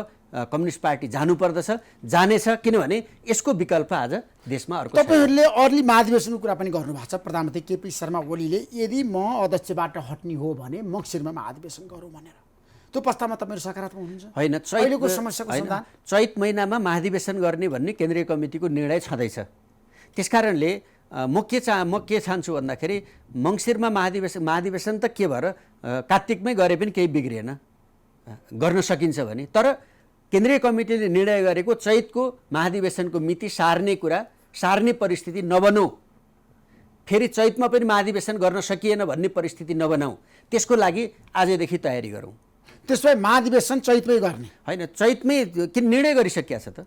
कम्युनिस्ट पार्टी जानुपर्दछ, जानेछ। किनभने यसको विकल्प आज देशमा अर्को। तपाईँहरूले अर्ली महाधिवेशनको कुरा पनि गर्नुभएको छ। प्रधानमन्त्री केपी शर्मा ओलीले यदि म अध्यक्षबाट हट्ने हो भने मक्सिरमा महाधिवेशन गरौँ भनेर, त्यो प्रस्तावमा तपाईँहरू सकारात्मक हुनुहुन्छ? होइन, अहिलेको समस्याको समाधान चैत महिनामा महाधिवेशन गर्ने भन्ने केन्द्रीय कमिटीको निर्णय छँदैछ। त्यसकारणले म के चाहन्छु भन्दाखेरि मङ्सिरमा महाधिवेशन त के भएर कार्तिकमै गरे पनि केही बिग्रिएन, गर्न सकिन्छ भने। तर केन्द्रीय कमिटीले निर्णय गरेको चैतको महाधिवेशनको मिति सार्ने परिस्थिति नबनाऊ, फेरि चैतमा पनि महाधिवेशन गर्न सकिएन भन्ने परिस्थिति नबनाऊ, त्यसको लागि आजदेखि तयारी गरौँ। त्यसो भए महाधिवेशन चैतमै गर्ने होइन, चैतमै किन निर्णय गरिसकिया छ त?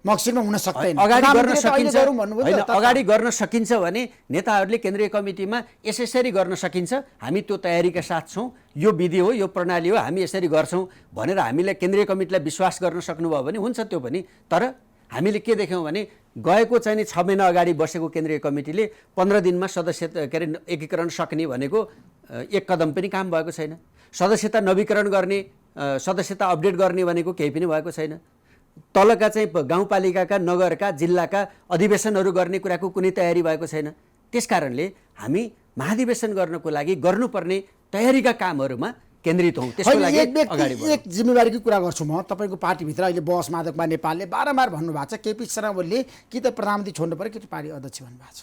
मक्सिरमा हुन सक्दैन अगाडि गर्न प्रधानमन्त्रीले त अहिले सकिन्छ गरौँ भन्नुभयो होइन, त, तर अगाडि गर्न सकिन्छ भने नेताहरूले केन्द्रीय कमिटीमा यसरी गर्न सकिन्छ, हामी त्यो तयारीका साथ छौँ, यो विधि हो, यो प्रणाली हो, हामी यसरी गर्छौँ भनेर हामीलाई केन्द्रीय कमिटीलाई विश्वास गर्न सक्नुभयो भने हुन्छ त्यो पनि। तर हामीले के देख्यौँ भने गएको चाहिँ नि 6 महिना अगाडि बसेको केन्द्रीय कमिटीले 15 दिनमा सदस्यता के अरे एकीकरण सक्ने भनेको एक कदम पनि काम भएको छैन। सदस्यता नवीकरण गर्ने, सदस्यता अपडेट गर्ने भनेको केही पनि भएको छैन। तलका चाहिँ गाउँपालिकाका, नगरका, जिल्लाका अधिवेशनहरू गर्ने कुराको कुनै तयारी भएको छैन। त्यसकारणले हामी महाधिवेशन गर्नको लागि गर्नुपर्ने तयारीका कामहरूमा केन्द्रित हौँ। त्यसको लागि अगाडि बढौँ। एक जिम्मेवारीको कुरा गर्छु म। तपाईँको पार्टीभित्र अहिले बहस माधवमा नेपालले बारम्बार भन्नुभएको छ केपी शर्मा ओलीले कि त प्रधानमन्त्री छोड्नु पर्यो कि त पार्टी अध्यक्ष भन्नुभएको छ।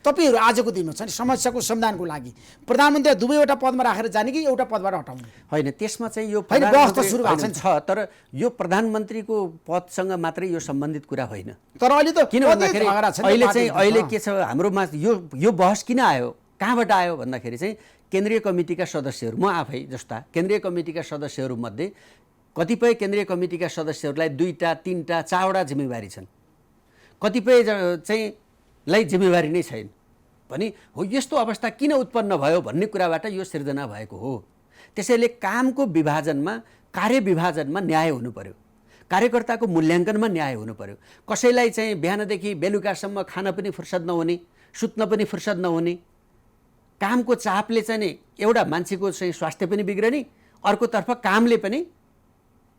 तपाईँहरू आजको दिनमा छ नि समस्याको समाधानको लागि प्रधानमन्त्री दुवैवटा पदमा राखेर जाने कि एउटा पदबाट हटाउने? होइन, त्यसमा चाहिँ यो होइन, बहस त सुरु भएको छ, तर यो प्रधानमन्त्रीको पदसँग मात्रै यो सम्बन्धित कुरा होइन। तर अहिले त किन भन्दाखेरि अहिले के छ हाम्रोमा यो बहस किन आयो, कहाँबाट आयो भन्दाखेरि चाहिँ केन्द्रीय कमिटीका सदस्यहरू, म आफै जस्ता केन्द्रीय कमिटीका सदस्यहरूमध्ये कतिपय केन्द्रीय कमिटीका सदस्यहरूलाई 2टा 3टा 4वटा जिम्मेवारी छन्, कतिपय चाहिँ लाई जिम्मेवारी नै छैन भने हो। यस्तो अवस्था किन उत्पन्न भयो भन्ने कुराबाट यो सिर्जना भएको हो। त्यसैले कामको विभाजनमा, कार्य विभाजनमा न्याय हुनु पर्यो, कार्यकर्ताको मूल्याङ्कनमा न्याय हुनु पर्यो। कसैलाई चाहिँ बिहानदेखि बेलुकासम्म खान पनि फुर्सद नहुने, सुत्न पनि फुर्सद नहुने, कामको चापले चाहिँ नि एउटा मान्छेको चाहिँ स्वास्थ्य पनि बिग्रने, अर्कोतर्फ कामले पनि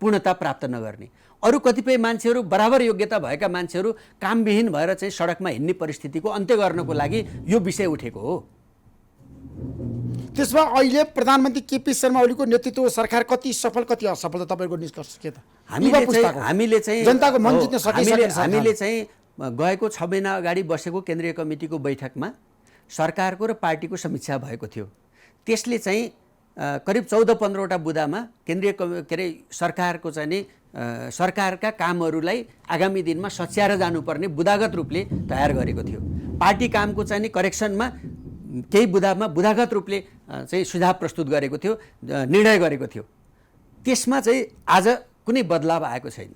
पूर्णता प्राप्त नगर्ने। अरू कतिपय मान्छेहरू बराबर योग्यता भएका मान्छेहरू कामविहीन भएर चाहिँ सडकमा हिँड्ने परिस्थितिको अन्त्य गर्नको लागि यो विषय उठेको हो। त्यसमा अहिले प्रधानमन्त्री केपी शर्मा ओलीको नेतृत्व सरकार कति सफल कति असफल त तपाईँको निष्कर्ष के त? हामीले चाहिँ जनताको मन जित्न सकेको हामीले चाहिँ गएको 6 महिना अगाडि बसेको केन्द्रीय कमिटीको बैठकमा सरकारको र पार्टीको समीक्षा भएको थियो। त्यसले चाहिँ करिब 14-15वटा बुदामा केन्द्रीय के अरे सरकारको चाहिँ नि सरकारका कामहरूलाई आगामी दिनमा सच्याएर जानुपर्ने बुदागत रूपले तयार गरेको थियो। पार्टी कामको चाहिँ नि करेक्सनमा केही बुदामा बुदागत रूपले चाहिँ सुझाव प्रस्तुत गरेको थियो, निर्णय गरेको थियो। त्यसमा चाहिँ आज कुनै बदलाव आएको छैन।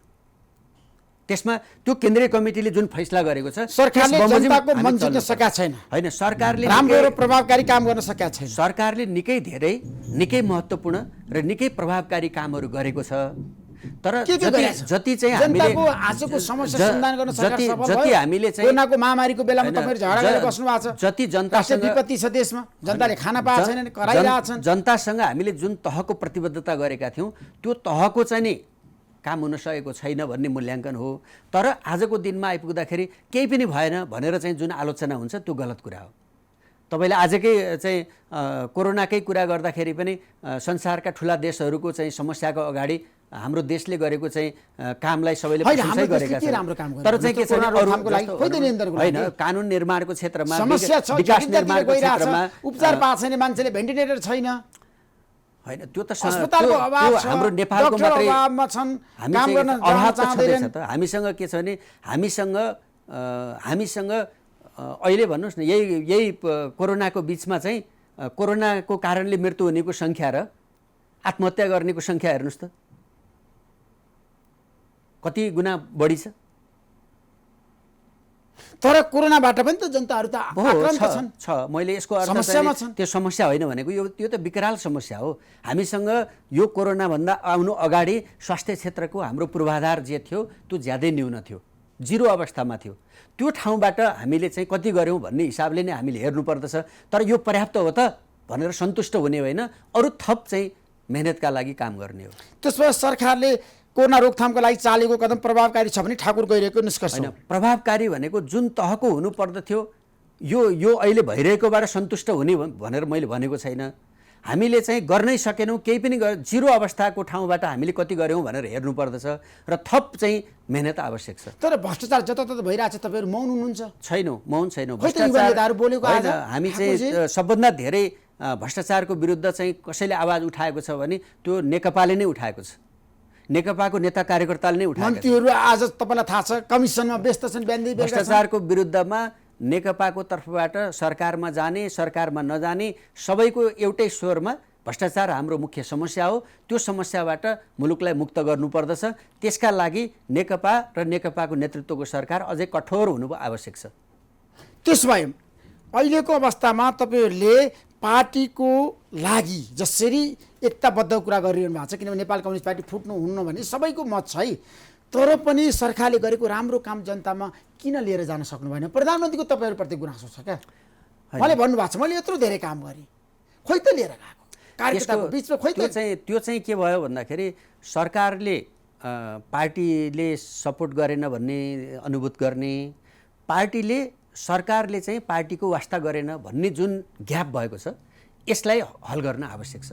त्यसमा त्यो केन्द्रीय कमिटीले जुन फैसला गरेको छ सरकारले जनताको मन जित्न सकेका छैन। होइन, सरकारले राम्रो र प्रभावकारी काम गर्न सकेका छैन। सरकारले निकै धेरै, निकै महत्त्वपूर्ण र निकै प्रभावकारी कामहरू गरेको छ। तर जति चाहिँ हामीले आजको समस्या समाधान गर्न सरकार सफल भयो। जति हामीले चाहिँ कोरोनाको महामारीको बेलामा तपाईहरु झगडा गरेर बस्नु भएको छ। जति जनतासँग विपत्ति छ देशमा, जनताले खाना पाएको छैनन्, कराइरहेछन्। जनतासँग हामीले जुन तहको प्रतिबद्धता गरेका थियौँ त्यो तहको चाहिँ नि काम हुन सकेको छैन भन्ने मूल्याङ्कन हो। तर आजको दिनमा आइपुग्दाखेरि केही पनि भएन भनेर चाहिँ जुन आलोचना हुन्छ त्यो गलत कुरा हो। तपाईले आजकै चाहिँ कोरोनाकै कुरा गर्दाखेरि पनि संसारका ठुला देशहरूको चाहिँ समस्याको अगाडि हाम्रो देशले गरेको चाहिँ कामलाई सबैले प्रशंसा गरेका छन्। तर चाहिँ के छ होइन, कानुन निर्माणको क्षेत्रमा, विकास निर्माणको क्षेत्रमा उपचार पाएको छैन, मान्छेले भेन्टिलेटर छैन। होइन, त्यो त अस्पतालको अभाव छ, हाम्रो नेपालको मात्रै अभावमा छन्, काम गर्न अभाव त छँदैछ त। हामीसँग के छ भने हामीसँग अहिले भन्नुहोस् न यही कोरोनाको बिचमा चाहिँ कोरोनाको कारणले मृत्यु हुनेको सङ्ख्या र आत्महत्या गर्नेको सङ्ख्या हेर्नुहोस् त कति गुणा बढी छ। तर कोरोनाबाट पनि त जनताहरू त आक्रान्त छन्। मैले यसको अर्थ त्यो समस्या होइन भनेको, यो त विकराल समस्या हो। हामीसँग यो कोरोना भन्दा आउनु अगाडि स्वास्थ्य क्षेत्रको हाम्रो पूर्वाधार जे थियो त्यो ज्यादै न्यून थियो, 0 अवस्थामा थियो। त्यो ठाउँबाट हामीले चाहिँ कति गर्यौँ भन्ने हिसाबले नै हामीले हेर्नुपर्दछ। तर यो पर्याप्त हो त भनेर सन्तुष्ट हुने होइन, अरू थप चाहिँ मेहनतका लागि काम गर्ने हो। त्यसमा सरकारले कोरोना रोकथामको लागि चालेको कदम प्रभावकारी छ भने ठाकुर गइरहेको निष्कर्ष होइन। प्रभावकारी भनेको जुन तहको हुनु पर्दथ्यो यो अहिले भइरहेकोबाट सन्तुष्ट हुने भनेर मैले भनेको छैन। हामीले चाहिँ गर्नै सकेनौँ, केही पनि 0 अवस्थाको ठाउँबाट हामीले कति गर्यौँ भनेर हेर्नु पर्दछ र थप चाहिँ मेहनत आवश्यक छ। तर भ्रष्टाचार जताततै भइरहेछ, तपाईँहरू मौन हुनुहुन्छ? छैनौँ, मौन छैनौँ। भ्रष्टाचार बोलेको आज हामी चाहिँ सबभन्दा धेरै भ्रष्टाचारको विरुद्ध चाहिँ कसैले आवाज उठाएको छ भने त्यो नेकपाले नै उठाएको छ। नेकपाको नेता कार्यकर्ताले नै उठाएको छ। मन्त्रीहरू आज तपाईँलाई थाहा छ कमिसनमा व्यस्त छन्, बिहानदेखि बेलुका। भ्रष्टाचारको विरुद्धमा नेकपाको तर्फबाट सरकारमा जाने, सरकारमा नजाने सबैको एउटै स्वरमा भ्रष्टाचार हाम्रो मुख्य समस्या हो। त्यो समस्याबाट मुलुकलाई मुक्त गर्नुपर्दछ। त्यसका लागि नेकपा र नेकपाको नेतृत्वको सरकार अझै कठोर हुनु आवश्यक छ। त्यसो भए अहिलेको अवस्थामा तपाईँहरूले पार्टीको लागि जसरी एकताबद्ध कुरा गरिरहनु भएको छ, किनभने नेपाल कम्युनिस्ट पार्टी फुट्नु हुन्न भन्ने सबैको मत छ है, तर पनि सरकारले गरेको राम्रो काम जनतामा किन लिएर जान सक्नु भएन? प्रधानमन्त्रीको तपाईँहरूप्रति गुनासो छ क्या? उहाँले भन्नुभएको छ मैले यत्रो धेरै काम गरेँ, खोइ त लिएर गएको कार्यकर्ताको बिचमा खोइ त। त्यो चाहिँ के भयो भन्दाखेरि सरकारले पार्टीले सपोर्ट गरेन भन्ने अनुभूत गर्ने, पार्टीले सरकारले चाहिँ पार्टीको वास्ता गरेन भन्ने जुन ग्याप भएको छ यसलाई हल गर्न आवश्यक छ।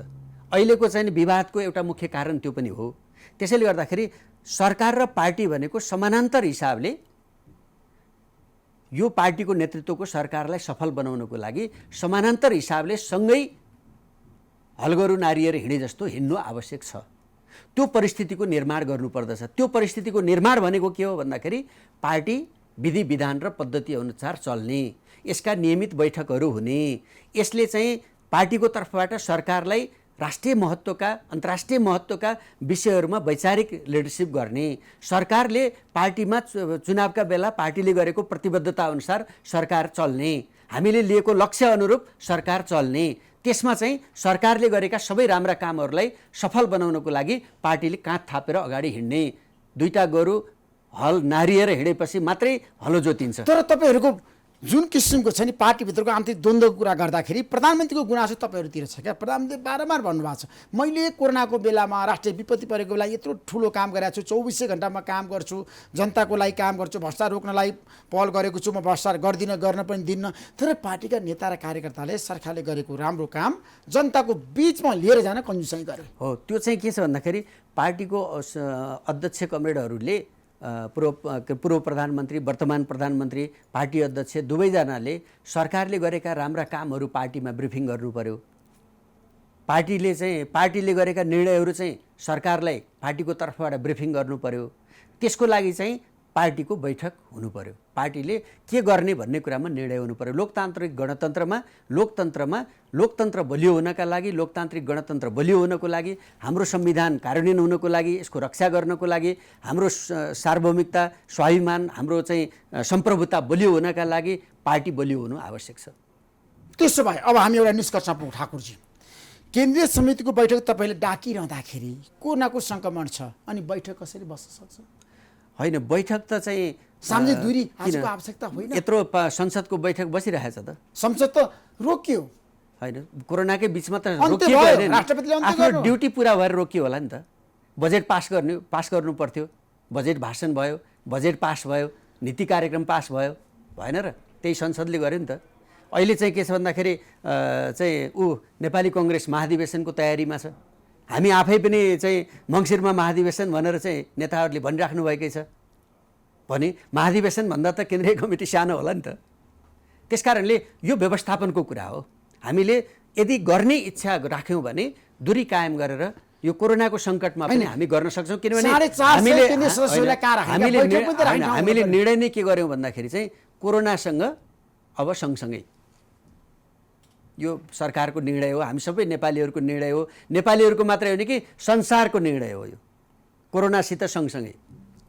अहिलेको चाहिँ विवादको एउटा मुख्य कारण त्यो पनि हो। त्यसैले गर्दाखेरि सरकार र पार्टी भनेको समानान्तर हिसाबले यो पार्टीको नेतृत्वको सरकारलाई सफल बनाउनको लागि समानान्तर हिसाबले सँगै हलगरु नारिएर हिँडे जस्तो हिँड्नु आवश्यक छ। त्यो परिस्थितिको निर्माण गर्नुपर्दछ। त्यो परिस्थितिको निर्माण भनेको के हो भन्दाखेरि पार्टी विधि विधान र पद्धति अनुसार चल्ने, यसका नियमित बैठकहरू हुने, यसले चाहिँ पार्टीको तर्फबाट सरकारलाई राष्ट्रिय महत्त्वका अन्तर्राष्ट्रिय महत्त्वका विषयहरूमा वैचारिक लिडरसिप गर्ने, सरकारले पार्टीमा चुनावका बेला पार्टीले गरेको प्रतिबद्धता अनुसार सरकार चल्ने, हामीले लिएको लक्ष्य अनुरूप सरकार चल्ने, त्यसमा चाहिँ सरकारले गरेका सबै राम्रा कामहरूलाई सफल बनाउनको लागि पार्टीले काँध थापेर अगाडि हिँड्ने। दुईटा गोरु हल नारिएर हिँडेपछि मात्रै हलो जोतिन्छ। तर तपाईँहरूको जुन किसिमको छ नि पार्टीभित्रको आन्तरिक द्वन्द्वको कुरा गर्दाखेरि प्रधानमन्त्रीको गुनासो तपाईँहरूतिर छ क्या? प्रधानमन्त्री बारम्बार भन्नुभएको छ मैले कोरोनाको बेलामा राष्ट्रिय विपत्ति परेको बेला यत्रो ठुलो काम गरेको छु, 24 घण्टामा काम गर्छु, जनताको लागि काम गर्छु, भ्रष्टाचार रोक्नलाई पहल गरेको छु, म भ्रष्टाचार गर्दिनँ, गर्न पनि दिन्न। तर पार्टीका नेता र कार्यकर्ताले सरकारले गरेको राम्रो काम जनताको बिचमा लिएर जान कन्जुसाइ गरे हो। त्यो चाहिँ के छ भन्दाखेरि पार्टीको अध्यक्ष कमरेडहरूले पूर्व प्रधानमन्त्री वर्तमान प्रधानमन्त्री पार्टी अध्यक्ष दुवैजनाले सरकारले गरेका राम्रा कामहरू पार्टीमा ब्रिफिङ गर्नु पर्यो। पार्टीले गरेका निर्णयहरू चाहिँ सरकारलाई पार्टीको तर्फबाट ब्रिफिङ गर्नु पर्यो। त्यसको लागि चाहिँ पार्टीको बैठक हुनु पर्यो। पार्टीले के गर्ने भन्ने कुरामा निर्णय हुनु पर्यो। लोकतान्त्रिक गणतन्त्रमा लोकतन्त्र बलियो हुनका लागि, लोकतान्त्रिक गणतन्त्र बलियो हुनको लागि, हाम्रो संविधान कार्यान्वयन हुनको लागि, यसको रक्षा गर्नको लागि, हाम्रो सार्वभौमिकता स्वाभिमान हाम्रो चाहिँ सम्प्रभुता बलियो हुनका लागि पार्टी बलियो हुनु आवश्यक छ। त्यसो भए अब हामी एउटा निष्कर्षमा पुग्छौँ ठाकुरजी। केन्द्रीय समितिको बैठक तपाईँले डाकिरहँदाखेरि कोरोनाको सङ्क्रमण छ अनि बैठक कसरी बस्न सक्छ? होइन, बैठक त चाहिँ सामाजिक दूरी आजको आवश्यकता होइन। यत्रो संसदको बैठक बसिरहेछ त, संसद त रोकियो होइन, कोरोनाकै बिचमा त रोकियो होइन, आफ्नो ड्युटी पुरा भएर रोकियो होला नि त। बजेट पास गर्नु पर्थ्यो, बजेट भाषण भयो, बजेट पास भयो, नीति कार्यक्रम पास भयो, भएन र? त्यही संसदले गर्यो नि त। अहिले चाहिँ के छ भन्दाखेरि चाहिँ नेपाली कङ्ग्रेस महाधिवेशनको तयारीमा छ। हामी आफै पनि चाहिँ मङ्सिरमा महाधिवेशन भनेर चाहिँ नेताहरूले भनिराख्नु भएकै छ भने महाधिवेशन भन्दा त केन्द्रीय कमिटी सानो होला नि त। त्यसकारणले यो व्यवस्थापनको कुरा हो। हामीले यदि गर्ने इच्छा राख्यौँ भने दूरी कायम गरेर यो कोरोनाको सङ्कटमा पनि हामी गर्न सक्छौँ। किनभने हामीले निर्णय नै के गर्यौँ भन्दाखेरि चाहिँ कोरोनासँग अब सँगसँगै यो सरकारको निर्णय हो, हामी सबै नेपालीहरूको निर्णय हो, नेपालीहरूको मात्रै होइन कि संसारको निर्णय हो यो कोरोनासित सँगसँगै।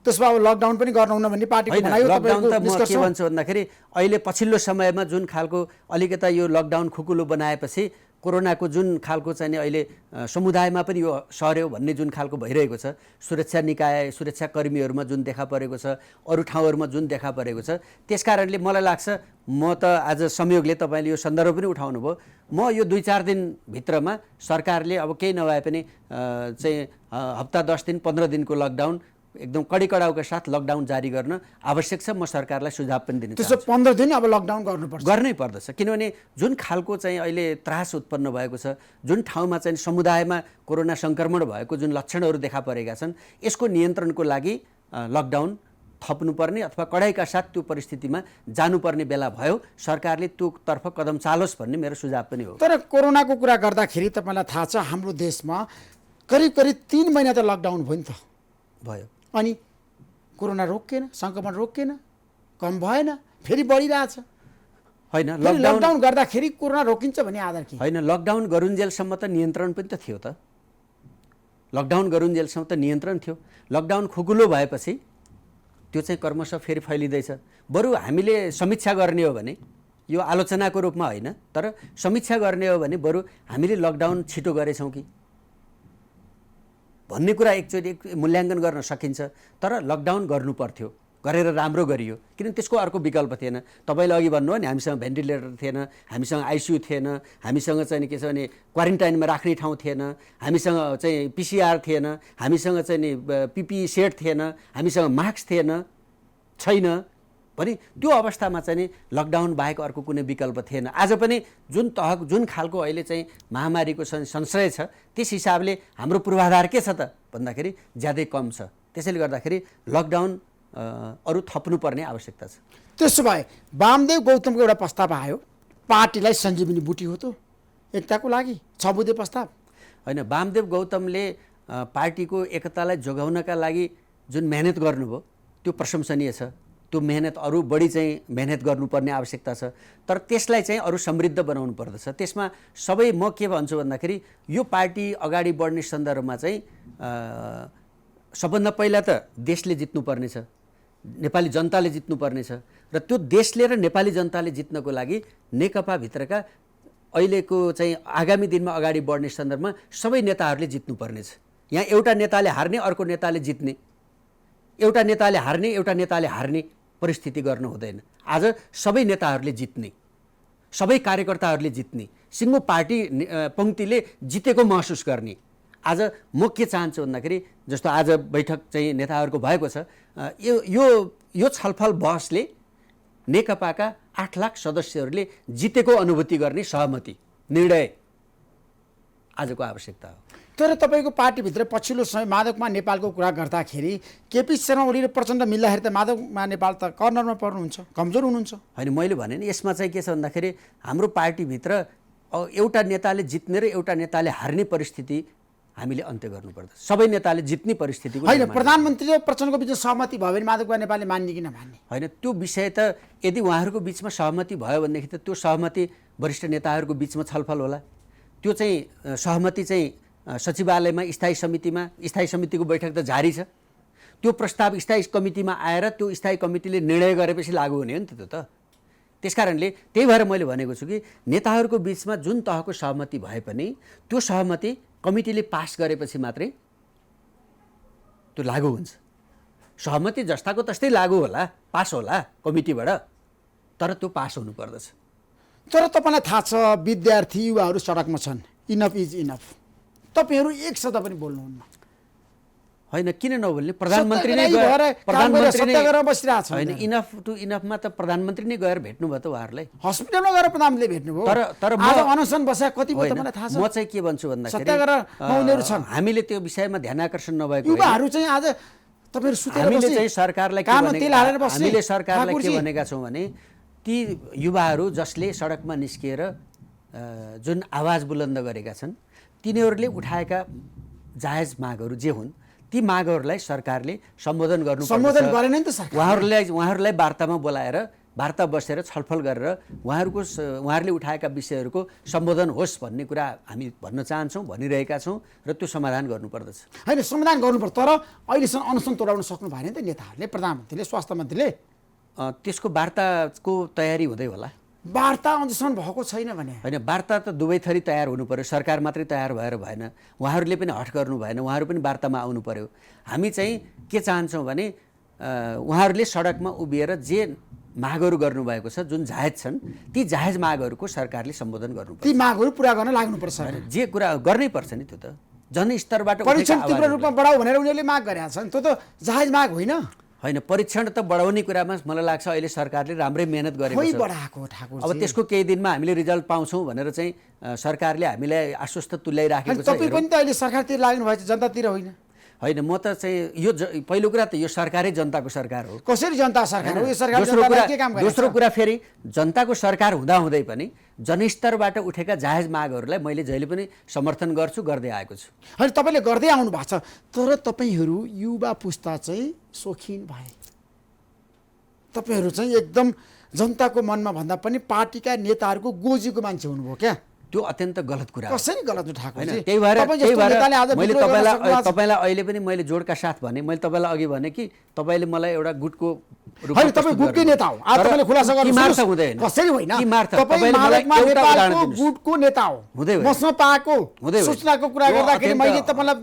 त्यसमा अब लकडाउन पनि गर्नुहुन्न भन्ने पार्टीको भनाइ हो। लकडाउन त म के भन्छु भन्दाखेरि अहिले पछिल्लो समयमा जुन खालको अलिकता यो लकडाउन खुकुलो बनाएपछि कोरोनाको जुन खालको चाहिँ नि अहिले समुदायमा पनि यो सर्यो भन्ने जुन खालको भइरहेको छ, सुरक्षा निकाय सुरक्षाकर्मीहरूमा जुन देखा परेको छ, अरू ठाउँहरूमा जुन देखा परेको छ, त्यसकारणले मलाई लाग्छ म त आज संयोगले तपाईँले यो सन्दर्भ पनि उठाउनु भयो, म यो 2-4 दिनभित्रमा सरकारले अब केही नभए पनि चाहिँ हप्ता 10 दिन 15 दिनको लकडाउन एकदम कडी कडाउका साथ लकडाउन जारी गर्न आवश्यक छ। म सरकारलाई सुझाव पनि दिने त्यसो 15 दिन अब लकडाउन गर्नै पर्दछ। किनभने जुन खालको चाहिँ अहिले त्रास उत्पन्न भएको छ, जुन ठाउँमा चाहिँ समुदायमा कोरोना सङ्क्रमण भएको जुन लक्षणहरू देखा परेका छन्, यसको नियन्त्रणको लागि लकडाउन थप्नुपर्ने अथवा कडाइका साथ त्यो परिस्थितिमा जानुपर्ने बेला भयो। सरकारले त्यो तर्फ कदम चालोस् भन्ने मेरो सुझाव पनि हो। तर कोरोनाको कुरा गर्दाखेरि तपाईँलाई थाहा छ हाम्रो देशमा करिब 3 महिना त लकडाउन भयो नि त, भयो। अनि कोरोना रोकिएन, सङ्क्रमण रोकिएन, कम भएन, फेरि बढिरहेछ। होइन फेरि लकडाउन गर्दाखेरि कोरोना रोकिन्छ भन्ने आधार के? होइन, लकडाउन गरुन्जेलसम्म त नियन्त्रण पनि त थियो त। लकडाउन गरुन्जेलसम्म त नियन्त्रण थियो। लकडाउन खुकुलो भएपछि त्यो चाहिँ क्रमशः फेरि फैलिँदैछ। बरु हामीले समीक्षा गर्ने हो भने, यो आलोचनाको रूपमा होइन, तर समीक्षा गर्ने हो भने बरु हामीले लकडाउन छिटो गरेछौँ कि भन्ने कुरा एकचोटि मूल्याङ्कन गर्न सकिन्छ। तर लकडाउन गर्नु पर्थ्यो, गरेर राम्रो गरियो, किनभने त्यसको अर्को विकल्प थिएन। तपाईँले अघि भन्नुभयो नि, हामीसँग भेन्टिलेटर थिएन, हामीसँग आइसियु थिएन, हामीसँग चाहिँ के छ भने क्वारेन्टाइनमा राख्ने ठाउँ थिएन, हामीसँग चाहिँ पिसिआर थिएन, हामीसँग चाहिँ नि पिपिई सेट थिएन, हामीसँग मास्क थिएन, छैन भने त्यो अवस्थामा चाहिँ नि लकडाउन बाहेक अर्को कुनै विकल्प थिएन। आज पनि जुन खालको अहिले चाहिँ महामारीको संशय छ, त्यस हिसाबले हाम्रो पूर्वाधार के छ त भन्दाखेरि ज्यादै कम छ। त्यसैले गर्दाखेरि लकडाउन अरू थप्नुपर्ने आवश्यकता छ। त्यसो भए वामदेव गौतमको एउटा प्रस्ताव आयो, पार्टीलाई सञ्जीवनी बुटी हो त एकताको लागि 6 बुँदे प्रस्ताव। होइन, वामदेव गौतमले पार्टीको एकतालाई जोगाउनका लागि जुन मेहनत गर्नुभयो त्यो प्रशंसनीय छ। त्यो मेहनत अरू बढी चाहिँ मेहनत गर्नुपर्ने आवश्यकता छ। तर त्यसलाई चाहिँ अरू समृद्ध बनाउनु पर्दछ। त्यसमा सबै म के भन्छु भन्दाखेरि यो पार्टी अगाडि बढ्ने सन्दर्भमा चाहिँ सबभन्दा पहिला त देशले जित्नुपर्ने छ, नेपाली जनताले जित्नुपर्ने छ। र त्यो देशले र नेपाली जनताले जित्नको लागि नेकपाभित्रका अहिलेको चाहिँ आगामी दिनमा अगाडि बढ्ने सन्दर्भमा सबै नेताहरूले जित्नुपर्ने छ। यहाँ एउटा नेताले हार्ने, अर्को नेताले जित्ने, एउटा नेताले हार्ने, एउटा नेताले हार्ने परिस्थिति गर्नु हुँदैन। आज सबै नेताहरूले जित्ने, सबै कार्यकर्ताहरूले जित्ने, सिङ्गो पार्टी पङ्क्तिले जितेको महसुस गर्ने। आज म के चाहन्छु भन्दाखेरि जस्तो आज बैठक चाहिँ नेताहरूको भएको छ, यो छलफल बहसले नेकपाका 8 लाख सदस्यहरूले जितेको अनुभूति गर्ने सहमति निर्णय आजको आवश्यकता हो। तर तपाईँको पार्टीभित्र पछिल्लो समय माधवकुमार नेपालको कुरा गर्दाखेरि केपी शर्मा ओली र प्रचण्ड मिल्दाखेरि त माधवकुमार नेपाल त कर्नरमा पर्नुहुन्छ, कमजोर हुनुहुन्छ। होइन, मैले भने नि यसमा चाहिँ के छ भन्दाखेरि हाम्रो पार्टीभित्र एउटा नेताले जित्ने र एउटा नेताले हार्ने परिस्थिति हामीले अन्त्य गर्नुपर्छ। सबै नेताले जित्ने परिस्थितिको होइन, प्रधानमन्त्री र प्रचण्डको बिचमा सहमति भयो भने माधवकुमार नेपालले मान्ने कि नमान्ने? होइन, त्यो विषय त यदि उहाँहरूको बिचमा सहमति भयो भनेदेखि त त्यो सहमति वरिष्ठ नेताहरूको बिचमा छलफल होला। त्यो चाहिँ सहमति चाहिँ सचिवालयमा स्थायी समितिको बैठक त जारी छ। त्यो प्रस्ताव स्थायी कमिटीमा आएर त्यो स्थायी कमिटीले निर्णय गरेपछि लागू हुने हो नि त्यो त। त्यसकारणले त्यही भएर मैले भनेको छु कि नेताहरूको बिचमा जुन तहको सहमति भए पनि त्यो सहमति कमिटीले पास गरेपछि मात्रै त्यो लागू हुन्छ। सहमति जस्ताको तस्तै लागू होला, पास होला कमिटीबाट, तर त्यो पास हुनुपर्दछ। तर तपाईँलाई थाहा छ विद्यार्थी युवाहरू सडकमा छन्, इनफ इज इनफ। तपाईँहरू एक शब्द पनि बोल्नुहुन्न। होइन, किन नबोल्ने? प्रधानमन्त्री नै बसिरहेछ। होइन, इनफ टु इनफमा त प्रधानमन्त्री नै गएर भेट्नुभयो त उहाँहरूलाई, हस्पिटलमा गएर प्रधानमन्त्रीले भेट्नुभयो। तर आज अनसन बसेका कति भयो तपाईँलाई थाहा छ? म चाहिँ के भन्छु भन्दाखेरि हामीले त्यो विषयमा ध्यान आकर्षण नभएको युवाहरू चाहिँ आज तपाईँहरू सुतेर हामीले चाहिँ सरकारलाई के भनेका छौँ भने ती युवाहरू जसले सडकमा निस्किएर जुन आवाज बुलन्द गरेका छन् तिनीहरूले उठाएका जायज मागहरू जे हुन् ती मागहरूलाई सरकारले सम्बोधन गर्नुपर्छ। सम्बोधन गरेन नि त सरकार। उहाँहरूलाई वार्तामा बोलाएर वार्ता बसेर छलफल गरेर उहाँहरूले उठाएका विषयहरूको सम्बोधन होस् भन्ने कुरा हामी भन्न चाहन्छौँ, भनिरहेका छौँ र त्यो समाधान गर्नुपर्दछ। होइन, समाधान गर्नुपर्छ, तर अहिलेसम्म अनसन तोडाउन सक्नु भएन नि त नेताहरूले, प्रधानमन्त्रीले, स्वास्थ्य मन्त्रीले। त्यसको वार्ताको तयारी हुँदै होला। वार्ता अझसम्म भएको छैन भने? होइन, वार्ता त दुवै थरी तयार हुनु पर्यो, सरकार मात्रै तयार भएर भएन, उहाँहरूले पनि हट गर्नु भएन, उहाँहरू पनि वार्तामा आउनु पर्यो। हामी चाहिँ के चाहन्छौँ भने उहाँहरूले सडकमा उभिएर जे मागहरू गर्नुभएको छ, जुन जायज छन्, ती जायज मागहरूको सरकारले सम्बोधन गर्नुपर्छ। ती मागहरू पुरा गर्न लाग्नुपर्छ। जे कुरा गर्नै पर्छ नि, त्यो त जनस्तरबाट परीक्षण तीव्र रूपमा बढाऊ भनेर उनीहरूले माग गरेका छन्, त्यो त जायज माग होइन। होइन, परीक्षण त बढाउने कुरामा मलाई लाग्छ अहिले सरकारले राम्रै मेहनत गरेको छ। अब त्यसको केही दिनमा हामीले रिजल्ट पाउँछौँ भनेर चाहिँ सरकारले हामीलाई आश्वस्त तुल्याइराखेको छ। तपाईँ पनि त अहिले सरकारतिर लाग्नु भएको छ, जनतातिर होइन? होइन, म त चाहिँ यो पहिलो कुरा त यो सरकारै जनताको सरकार हो। कसरी जनता सरकार हो? यो सरकार जनतालाई के काम गर्छ? दोस्रो कुरा फेरि जनताको सरकार हुँदाहुँदै पनि जनस्तरबाट उठेका जायज मागहरूलाई मैले जहिले पनि समर्थन गर्छु, गर्दै आएको छु। होइन, तपाईँले गर्दै आउनु भएको छ, तर तपाईँहरू युवा पुस्ता चाहिँ सोखिन भए, तपाईँहरू चाहिँ एकदम जनताको मनमा भन्दा पनि पार्टीका नेताहरूको गोजीको मान्छे हुनुभयो क्या? त्यो अत्यन्त गलत कुरा हो। कसरी गलत हो ठाकुरजी? होइन, त्यही भएर मैले तपाईँलाई अहिले पनि मैले जोडका साथ भने, मैले तपाईँलाई अघि भने कि तपाईँले मलाई एउटा गुटको होइन, तपाईँ गुटकै नेता हो। आज तपाईँले खुलासा गर्नुहोस्। हुँदैन कसरी होइन? तपाईँ माधवकुमार नेपालको गुटको नेता हो। हुँदै मसँग पाएको सूचनाको कुरा गर्दाखेरि मैले तपाईँलाई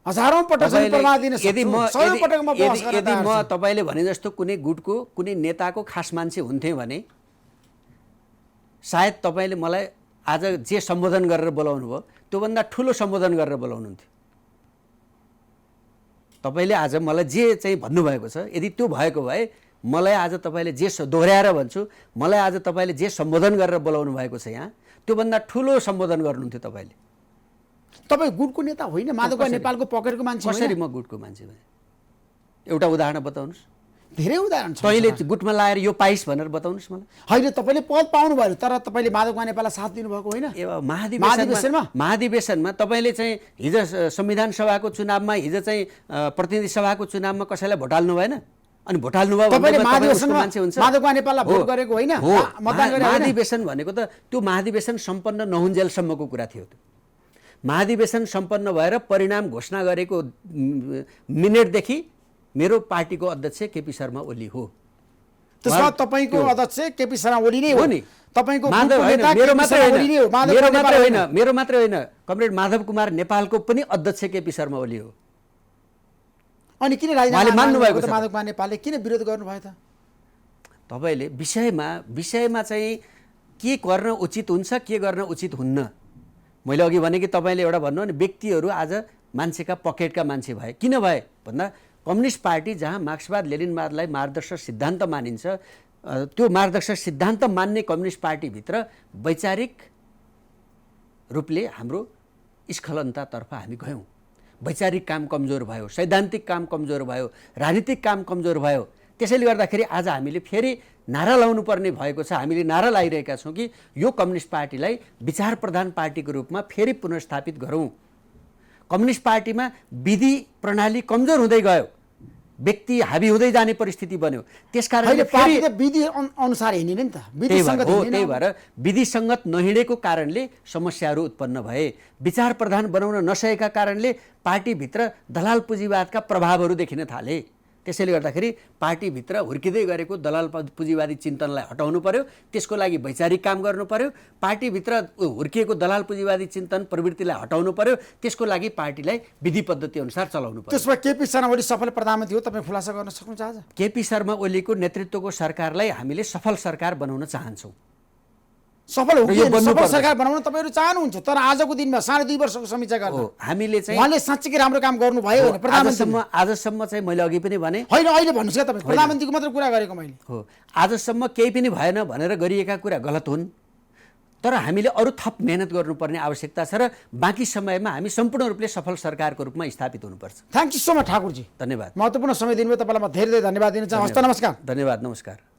हजारौं पटक प्रमाण दिन सक्छु। यदि सयौं पटक म बहस गर्न यदि म तपाईँले भने जस्तो कुनै गुटको कुनै नेताको खास मान्छे हुन्थेँ भने सायद तपाईँले मलाई आज जे सम्बोधन गरेर बोलाउनु भयो त्योभन्दा ठुलो सम्बोधन गरेर बोलाउनुहुन्थ्यो। तपाईँले आज मलाई जे चाहिँ भन्नुभएको छ, यदि त्यो भएको भए मलाई आज तपाईँले जे दोहोऱ्याएर भन्छु, मलाई आज तपाईँले जे सम्बोधन गरेर बोलाउनु भएको छ यहाँ, त्योभन्दा ठुलो सम्बोधन गर्नुहुन्थ्यो तपाईँले। तपाईँ गुटको नेता होइन, माधवकुमार नेपालको पकेटको मान्छे होइन। कसरी म गुटको मान्छे भने? एउटा उदाहरण बताउनुहोस्। धेरै उदाहरण छ। तैँले गुटमा लाएर यो पाइस भनेर बताउनुहोस् मलाई। होइन, तपाईँले पद पाउनु भयो तर तपाईँले माधवकुमार नेपाललाई साथ दिनुभएको होइन। महाधिवेशनमा तपाईँले चाहिँ हिजो संविधान सभाको चुनावमा, हिजो चाहिँ प्रतिनिधि सभाको चुनावमा कसैलाई भोट हाल्नु भएन? अनि भोट हाल्नुभयो भने मान्छे हुन्छ। माधवकुमार नेपाललाई भोट गरेको होइन, मतदान गरेको होइन। महाधिवेशन भनेको त त्यो महाधिवेशन सम्पन्न नहुन्जेलसम्मको कुरा थियो। त्यो महाधिवेशन सम्पन्न भएर परिणाम घोषणा गरेको मिनेटदेखि मेरो पार्टीको अध्यक्ष केपी शर्मा ओली हो। त्यसमा तपाईँको अध्यक्ष केपी शर्मा ओली नै हो नि। तपाईँको मेरो मात्रै होइन, कमरेड माधव कुमार नेपालको पनि अध्यक्ष केपी शर्मा ओली हो। अनि किन राजीनामा मान्नुभएको त? माधवकुमार नेपालले किन विरोध गर्नुभयो त? तपाईँले विषयमा चाहिँ के गर्न उचित हुन्छ, के गर्न उचित हुन्न, मैले अघि भने कि तपाईँले एउटा भन्नु नि, व्यक्तिहरू आज मान्छेका पकेटका मान्छे भए। किन भए भन्दा कम्युनिस्ट पार्टी जहाँ मार्क्सवाद लेनिनवादलाई मार्गदर्शक सिद्धान्त मानिन्छ, त्यो मार्गदर्शक सिद्धान्त मान्ने कम्युनिस्ट पार्टीभित्र वैचारिक रूपले हाम्रो स्खलनतातर्फ हामी गयौँ। वैचारिक काम कमजोर भयो, सैद्धान्तिक काम कमजोर भयो, राजनीतिक काम कमजोर भयो। त्यसैले गर्दाखेरि आज हामीले फेरि नारा लाउनु पर्ने भएको छ। हामीले नारा लाइरहेका छौँ कि यो कम्युनिस्ट पार्टीलाई विचार प्रधान पार्टीको रूपमा फेरि पुनर्स्थापित गरौँ। कम्युनिस्ट पार्टीमा विधि प्रणाली कमजोर हुँदै गयो, व्यक्ति हावी हुँदै जाने परिस्थिति बन्यो। त्यसकारणले विधि अनुसार हिँड्ने नि त, त्यही भएर विधिसङ्गत नहिँडेको कारणले समस्याहरू उत्पन्न भए। विचार प्रधान बनाउन नसकेका कारणले पार्टीभित्र दलाल पुँजीवादका प्रभावहरू देखिन थाले। त्यसैले गर्दाखेरि पार्टीभित्र हुर्किँदै गरेको दलाल पुँजीवादी चिन्तनलाई हटाउनु पर्यो। त्यसको लागि वैचारिक काम गर्नु पर्यो। पार्टीभित्र हुर्किएको दलाल पुँजीवादी चिन्तन प्रवृत्तिलाई हटाउनु पर्यो। त्यसको लागि पार्टीलाई विधि पद्धति अनुसार चलाउनु पर्यो। त्यसमा केपी शर्मा ओली सफल प्रधानमन्त्री हो, तपाईँ खुलासा गर्न सक्नुहुन्छ आज? केपी शर्मा ओलीको नेतृत्वको सरकारलाई हामीले सफल सरकार बनाउन चाहन्छौँ। सफल सरकार बनाउन तपाईँहरू चाहनुहुन्छ, तर आजको दिनमा 2.5 वर्षको समीक्षा गर्दा हामीले चाहिँ उहाँले साँच्चै राम्रो काम गर्नुभयो भने आजसम्म चाहिँ मैले अघि पनि भने होइन, अहिले भन्नुहोस् क्या, तपाईँ प्रधानमन्त्रीको मात्र कुरा गरेको मैले हो। आजसम्म केही पनि भएन भनेर गरिएका कुरा गलत हुन्, तर हामीले अरू थप मेहनत गर्नुपर्ने आवश्यकता छ र बाँकी समयमा हामी सम्पूर्ण रूपले सफल सरकारको रूपमा स्थापित हुनुपर्छ। Thank you so much Thakurji, धन्यवाद। महत्त्वपूर्ण समय दिनुभयो। तपाईँलाई म धेरै धेरै धन्यवाद दिन चाहन्छु। हस्त नमस्कार। धन्यवाद, नमस्कार।